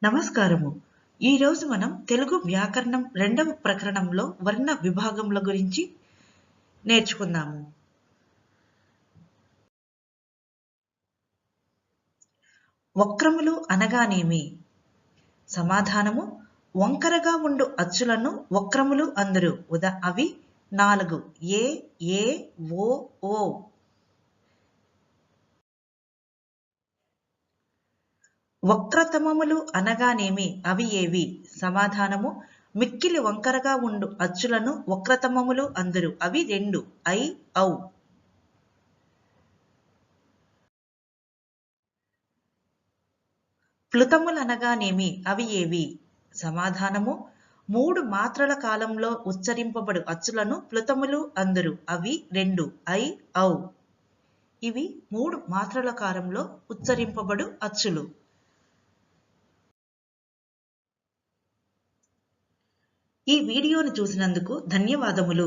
నమస్కారము. ఈరోజు మనం తెలుగు వ్యాకరణం 2వ ప్రకరణంలో వర్ణ విభాగముల గురించి నేర్చుకుందాము. వక్రములు అనగానేమి? సమాధానము: వంకరగా ఉండు అచ్చులను వక్రములు అందురు. అవి 4: ఏ, ఏ, ఓ, ఓ. వక్రతమములు అనగానేమి? అవి ఏవి? సమాధానము: మిక్కిలి వంకరగా ఉండు అచ్చులను వక్రతమములు అందురు. అవి 2: ఐ, ఔ. ప్లుతములనగానేమి? అవి ఏవి? సమాధానము: 3 మాత్రల కాలంలో ఉచ్చరింపబడు అచ్చులను ప్లుతములు అందురు. అవి 2: ఐ, ఔ. ఇవి 3 మాత్రల కాలంలో ఉచ్చరింపబడు అచ్చులు. ఈ వీడియోను చూసినందుకు ధన్యవాదములు.